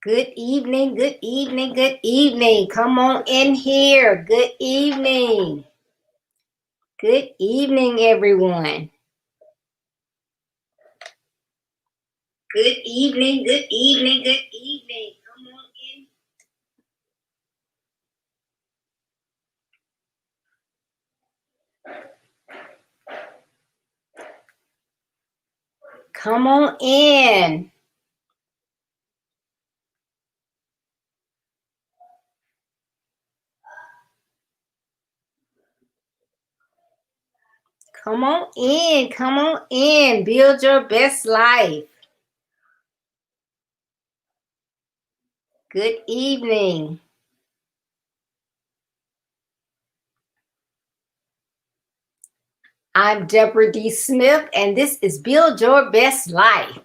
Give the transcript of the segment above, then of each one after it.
Good evening, good evening, good evening. Come on in here. Good evening. Good evening, everyone. Good evening, good evening, good evening. Come on in. Come on in. Come on in. Come on in. Build your best life. Good evening. I'm Deborah D. Smith, and this is Build Your Best Life.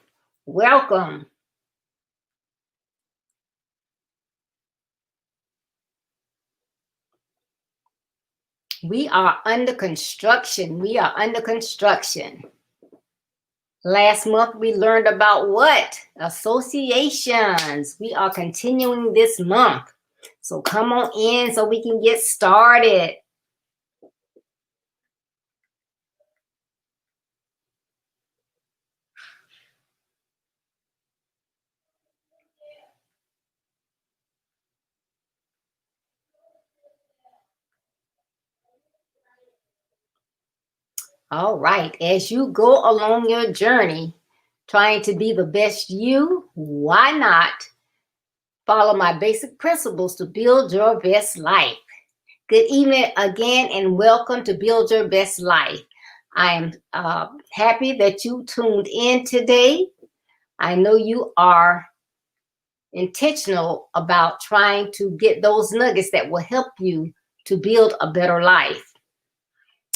Welcome. We are under construction. We are under construction. Last month, we learned about what? Associations. We are continuing this month. So come on in so we can get started. All right. As you go along your journey, trying to be the best you, why not follow my basic principles to build your best life? Good evening again, and welcome to Build Your Best Life. I am happy that you tuned in today. I know you are intentional about trying to get those nuggets that will help you to build a better life.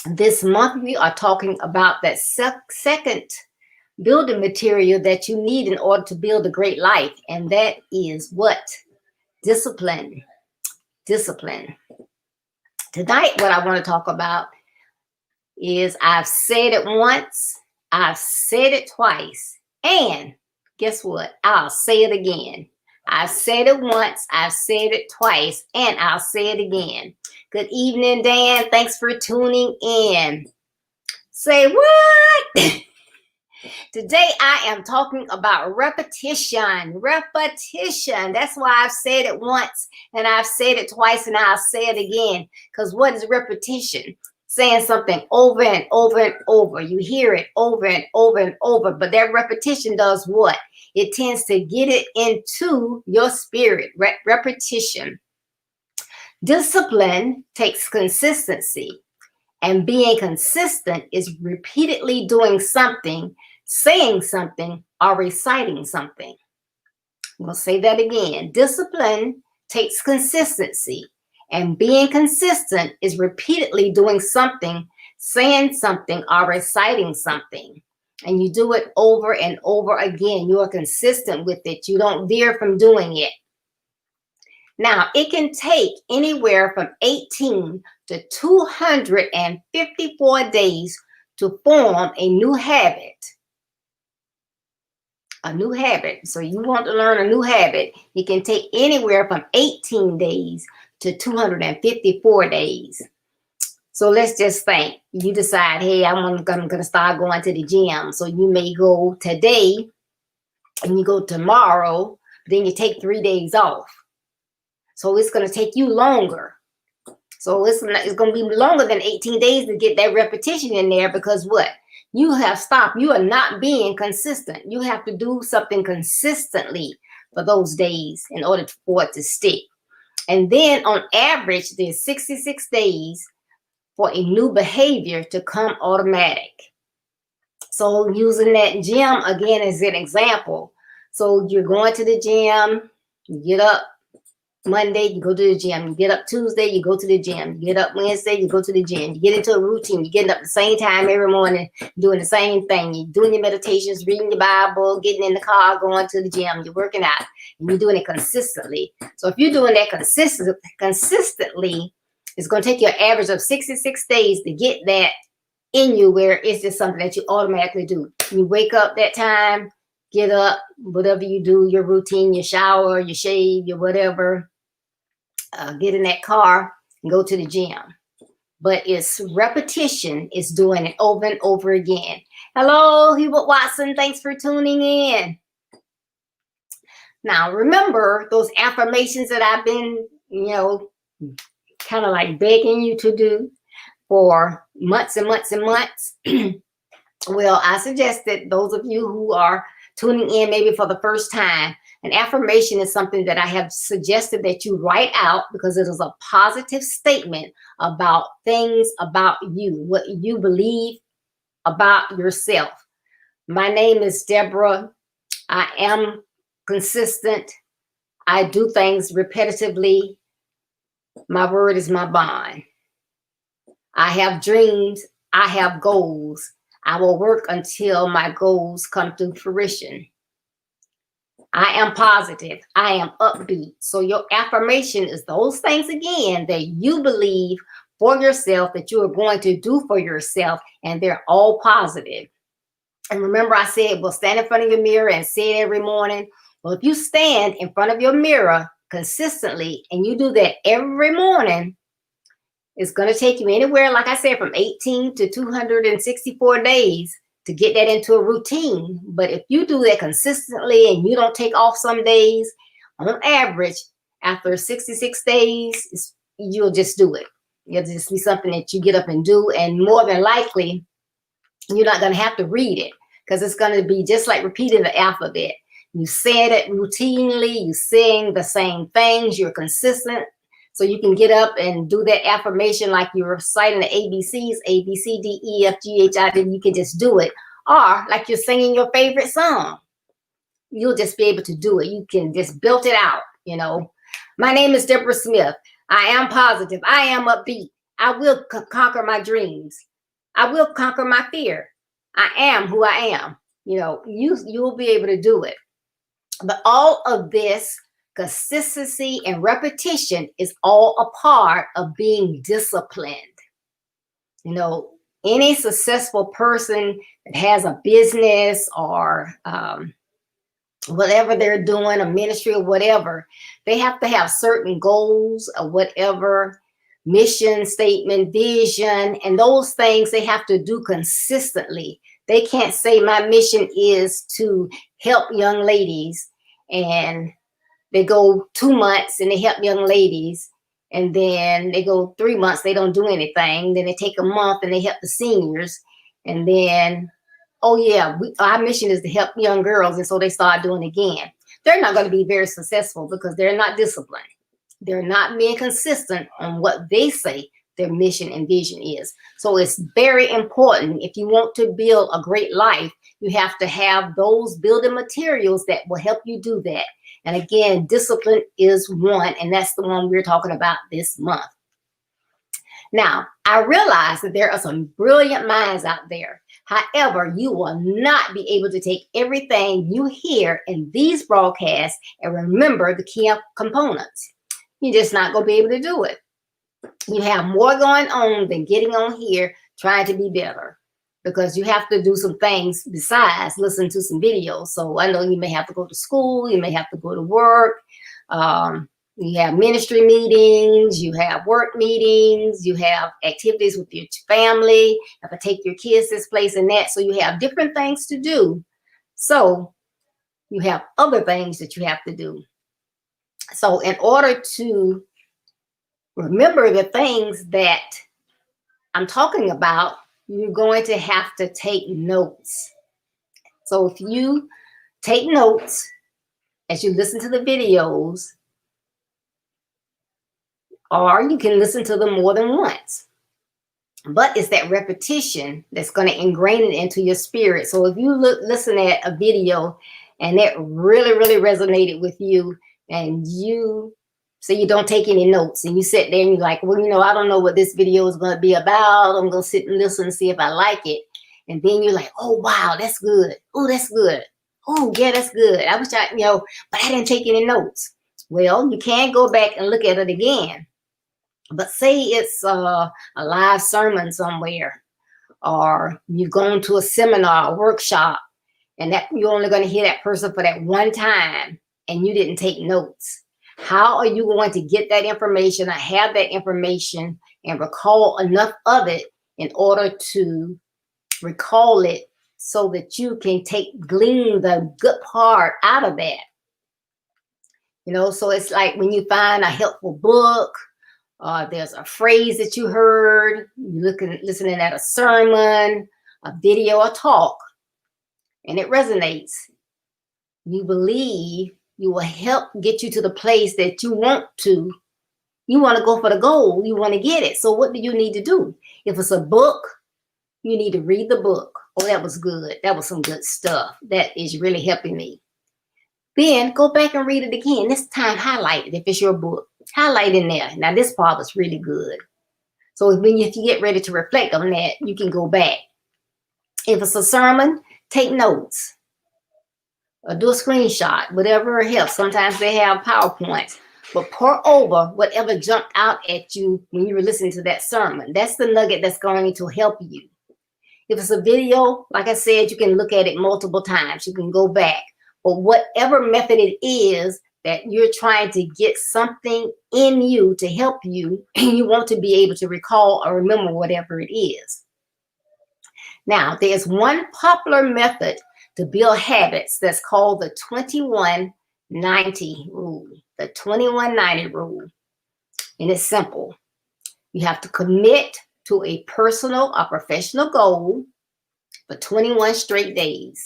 This month, we are talking about that second building material that you need in order to build a great life, and that is what? Discipline. Discipline. Tonight, what I want to talk about is I've said it once, I've said it twice, and guess what? I'll say it again. I've said it once, I've said it twice, and I'll say it again. Good evening, Dan. Thanks for tuning in. Say what? Today I am talking about repetition. Repetition. That's why I've said it once, and I've said it twice, and I'll say it again. Because what is repetition? Saying something over and over and over. You hear it over and over and over, but that repetition does what? It tends to get it into your spirit. Repetition. Discipline takes consistency, and being consistent is repeatedly doing something, saying something, or reciting something. We'll say that again. Discipline takes consistency, and being consistent is repeatedly doing something, saying something, or reciting something. And you do it over and over again. You are consistent with it. You don't veer from doing it. Now, it can take anywhere from 18 to 254 days to form a new habit. A new habit. So you want to learn a new habit. It can take anywhere from 18 days to 254 days. So let's just think. You decide, hey, I'm going to start going to the gym. So you may go today and you go tomorrow, then you take 3 days off. So it's going to take you longer. So it's going to be longer than 18 days to get that repetition in there, because what? You have stopped. You are not being consistent. You have to do something consistently for those days in order for it to stick. And then on average, there's 66 days for a new behavior to come automatic. So using that gym again as an example. So you're going to the gym, you get up Monday, you go to the gym. You get up Tuesday, you go to the gym. You get up Wednesday, you go to the gym. You get into a routine. You're getting up the same time every morning, doing the same thing. You're doing your meditations, reading your Bible, getting in the car, going to the gym. You're working out, and you're doing it consistently. So if you're doing that consistently, it's going to take you an average of 66 days to get that in you, where it's just something that you automatically do. You wake up that time, get up, whatever you do, your routine, your shower, your shave, your whatever, get in that car and go to the gym. But it's repetition, it's doing it over and over again. Hello, Hubert Watson, thanks for tuning in. Now, remember those affirmations that I've been, kind of like begging you to do for months and months and months? Well, I suggest that those of you who are tuning in maybe for the first time, an affirmation is something that I have suggested that you write out, because it is a positive statement about things about you, what you believe about yourself. My name is Deborah. I am consistent. I do things repetitively. My word is my bond. I have dreams. I have goals. I will work until my goals come to fruition. I am positive. I am upbeat. So your affirmation is those things again that you believe for yourself, that you are going to do for yourself, and they're all positive. And remember, I said, well, stand in front of your mirror and say it every morning. Well, if you stand in front of your mirror consistently and you do that every morning, it's going to take you anywhere, like I said, from 18 to 264 days to get that into a routine. But if you do that consistently and you don't take off some days, on average, after 66 days, you'll just do it. It'll just be something that you get up and do. And more than likely, you're not going to have to read it, because it's going to be just like repeating the alphabet. You said it routinely, you saying the same things, you're consistent. So you can get up and do that affirmation like you're reciting the ABCs, A, B, C, D, E, F, G, H, I, then you can just do it. Or like you're singing your favorite song. You'll just be able to do it. You can just build it out, My name is Deborah Smith. I am positive. I am upbeat. I will conquer my dreams. I will conquer my fear. I am who I am. You'll be able to do it. But all of this consistency and repetition is all a part of being disciplined. Any successful person that has a business or whatever they're doing, a ministry or whatever, they have to have certain goals or whatever, mission statement, vision, and those things they have to do consistently. They can't say my mission is to help young ladies, and they go 2 months and they help young ladies, and then they go 3 months, they don't do anything. Then they take a month and they help the seniors, and then, oh yeah, our mission is to help young girls, and so they start doing it again. They're not going to be very successful because they're not disciplined. They're not being consistent on what they say their mission and vision is. So it's very important, if you want to build a great life, you have to have those building materials that will help you do that. And again, discipline is one, and that's the one we're talking about this month. Now, I realize that there are some brilliant minds out there. However, you will not be able to take everything you hear in these broadcasts and remember the key components. You're just not going to be able to do it. You have more going on than getting on here trying to be better, because you have to do some things besides listen to some videos. So I know you may have to go to school, you may have to go to work, you have ministry meetings, you have work meetings, you have activities with your family, you have to take your kids this place and that. So you have different things to do. So you have other things that you have to do. So in order to remember the things that I'm talking about, you're going to have to take notes. So if you take notes as you listen to the videos, or you can listen to them more than once. But it's that repetition that's going to ingrain it into your spirit. So if you listen at a video and it really, really resonated with you, and you say you don't take any notes, and you sit there and you're like, well, I don't know what this video is going to be about. I'm going to sit and listen and see if I like it. And then you're like, oh, wow, that's good. Oh, that's good. Oh, yeah, that's good. I wish but I didn't take any notes. Well, you can go back and look at it again. But say it's a live sermon somewhere, or you've gone to a seminar, a workshop, and that you're only going to hear that person for that one time, and you didn't take notes. How are you going to get that information or have that information and recall enough of it in order to recall it so that you can glean the good part out of that? You know, so it's like when you find a helpful book, there's a phrase that you heard, listening at a sermon, a video, or talk, and it resonates. You believe you will help get you to the place that you want to. You want to go for the goal. You want to get it. So what do you need to do? If it's a book, you need to read the book. Oh, that was good. That was some good stuff. That is really helping me. Then go back and read it again. This time highlight it if it's your book. Highlight in there. Now this part was really good. So if you get ready to reflect on that, you can go back. If it's a sermon, take notes. Or do a screenshot, whatever helps. Sometimes they have PowerPoints. But pour over whatever jumped out at you when you were listening to that sermon. That's the nugget that's going to help you. If it's a video, like I said, you can look at it multiple times. You can go back. But whatever method it is that you're trying to get something in you to help you, and you want to be able to recall or remember whatever it is. Now, there's one popular method to build habits that's called the 21-90 rule. The 21-90 rule. And it's simple. You have to commit to a personal or professional goal for 21 straight days.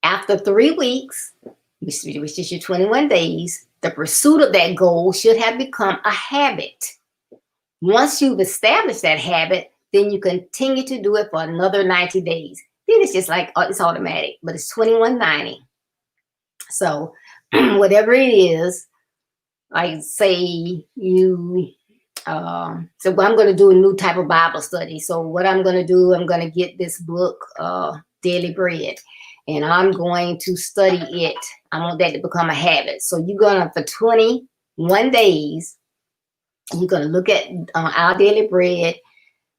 After 3 weeks, which is your 21 days, the pursuit of that goal should have become a habit. Once you've established that habit, then you continue to do it for another 90 days. Then it's just like, it's automatic, but it's 21-90. So whatever it is, like say you, so I'm going to do a new type of Bible study. So what I'm going to do, I'm going to get this book, Daily Bread, and I'm going to study it. I want that to become a habit. So you're going to, for 21 days, you're going to look at our Daily Bread,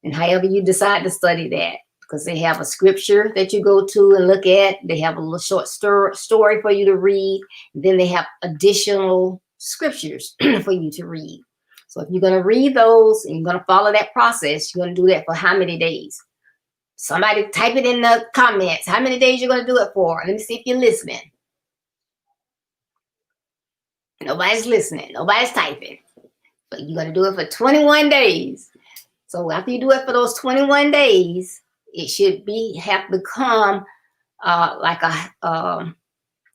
and however you decide to study that, because they have a scripture that you go to and look at. They have a little short story for you to read. Then they have additional scriptures for you to read. So if you're going to read those and you're going to follow that process, you're going to do that for how many days? Somebody type it in the comments. How many days you're going to do it for? Let me see if you're listening. Nobody's listening. Nobody's typing. But you're going to do it for 21 days. So after you do it for those 21 days, it should have become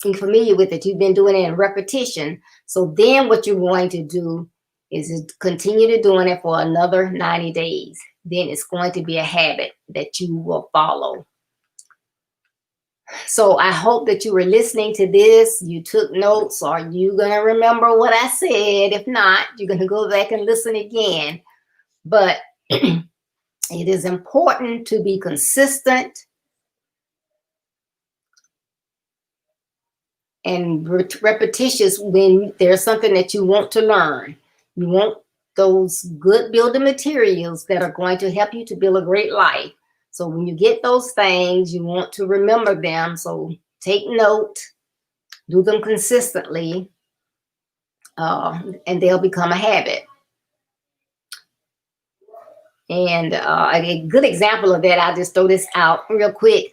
you're familiar with it. You've been doing it in repetition. So then what you're going to do is continue to doing it for another 90 days. Then it's going to be a habit that you will follow. So I hope that you were listening to this. You took notes. Are you going to remember what I said? If not, you're going to go back and listen again. But it is important to be consistent and repetitious when there's something that you want to learn. You want those good building materials that are going to help you to build a great life. So when you get those things, you want to remember them. So take note, do them consistently, and they'll become a habit. And a good example of that, I'll just throw this out real quick.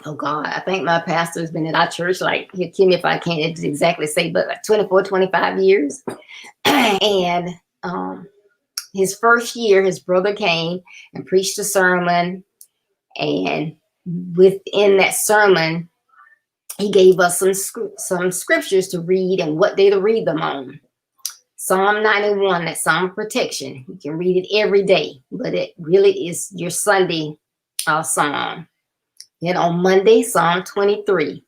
Oh God, I think my pastor has been at our church, like, he'll kill me if I can't exactly say, but like 24, 25 years. And his first year, his brother came and preached a sermon. And within that sermon, he gave us some scriptures to read and what day to read them on. Psalm 91, that's Psalm of protection. You can read it every day, but it really is your Sunday psalm. Then on Monday, Psalm 23.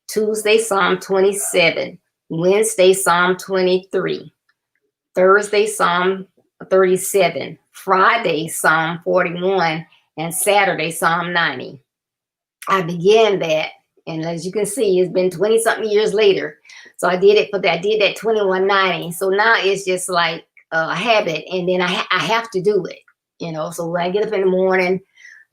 Tuesday, Psalm 27. Wednesday, Psalm 23. Thursday, Psalm 37. Friday, Psalm 41. And Saturday, Psalm 90. I began that, and as you can see, it's been 20-something years later. So I did that 21-90. So now it's just like a habit, and then I have to do it, So when I get up in the morning,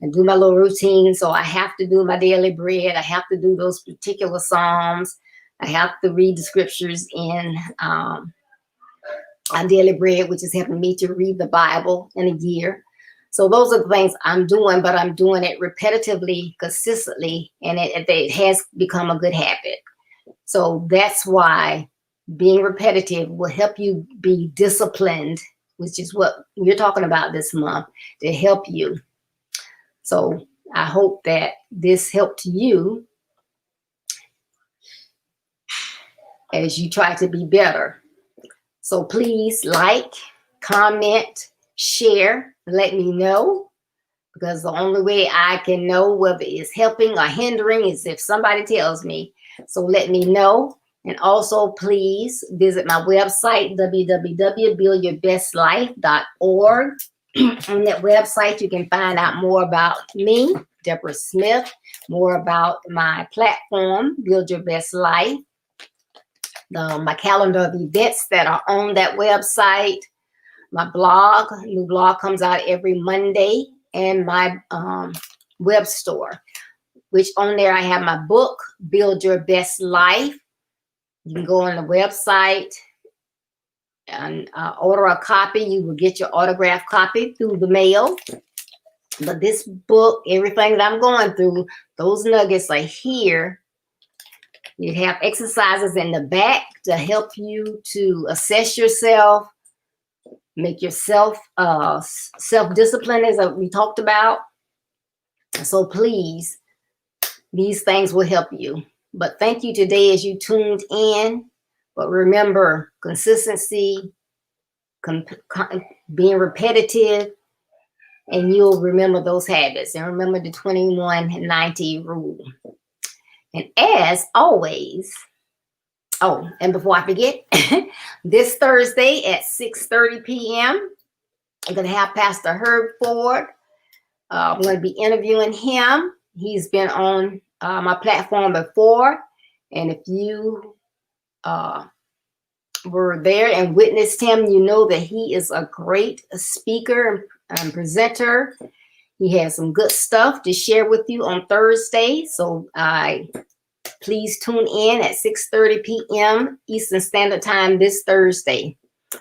and do my little routine. So I have to do my daily bread. I have to do those particular Psalms. I have to read the scriptures in my daily bread, which is helping me to read the Bible in a year. So those are the things I'm doing, but I'm doing it repetitively, consistently, and it has become a good habit. So that's why being repetitive will help you be disciplined, which is what you're talking about this month, to help you. So I hope that this helped you as you try to be better. So please like, comment, share, let me know, because the only way I can know whether it's helping or hindering is if somebody tells me. So let me know. And also, please visit my website, www.buildyourbestlife.org. On that website, you can find out more about me, Deborah Smith, more about my platform, Build Your Best Life, my calendar of events that are on that website, my blog. New blog comes out every Monday, and my web store, which on there I have my book, Build Your Best Life. You can go on the website and order a copy. You will get your autographed copy through the mail. But this book, everything that I'm going through, those nuggets are here. You have exercises in the back to help you to assess yourself, make yourself self-discipline, as we talked about. So please, these things will help you. But thank you today as you tuned in. But remember, consistency, being repetitive, and you'll remember those habits. And remember the 21-90 rule. And as always, oh, and before I forget, this Thursday at 6:30 p.m., I'm going to have Pastor Herb Ford. I'm going to be interviewing him. He's been on my platform before. And if you were there and witnessed him, you know that he is a great speaker and presenter. He has some good stuff to share with you on Thursday. So please tune in at 6:30 p.m. Eastern Standard Time this Thursday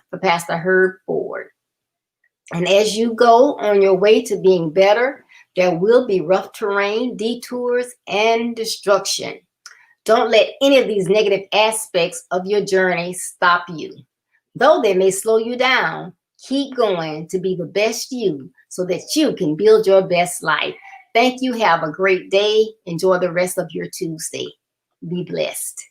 for Pastor Herb Ford. And as you go on your way to being better, there will be rough terrain, detours, and destruction. Don't let any of these negative aspects of your journey stop you. Though they may slow you down, keep going to be the best you so that you can build your best life. Thank you. Have a great day. Enjoy the rest of your Tuesday. Be blessed.